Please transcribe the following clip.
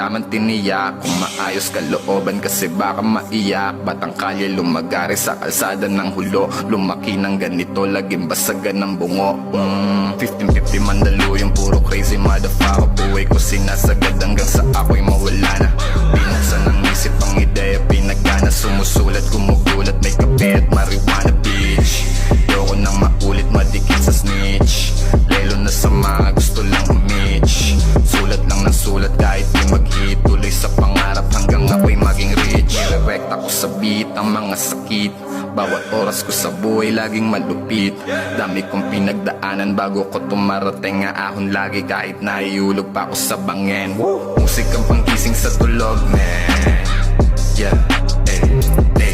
man tiniyak kung maayos kalooban kasi baka maiyak. Batang kalye lumagari sa kalsada ng hulo, lumaki ng ganito, laging basagan ng bungo. 15-50 Mandaluyong, puro crazy motherfucker. Buhay ko sinasagad hanggang sa ako'y mawala na. Binuksan ng isip ang ideya, pinagana, sumusulat, gumugulat, may kape at marijuana bitch. Ayoko nang maulit, madikit sa snitch, lalo na sa mga gusto lang umich. Sulat lang ng sulat kahit di mag-hit, tuloy sa pangarap hanggang ako'y maging rich. Direct ako sa beat ang mga sakit, bawat oras ko sa buhay laging malupit. Dami kong pinagdaanan bago ko tumarating, nga ahon lagi kahit naiulog pa ako sa bangin. Musik ang panggising sa tulog, man. Yeah, eh.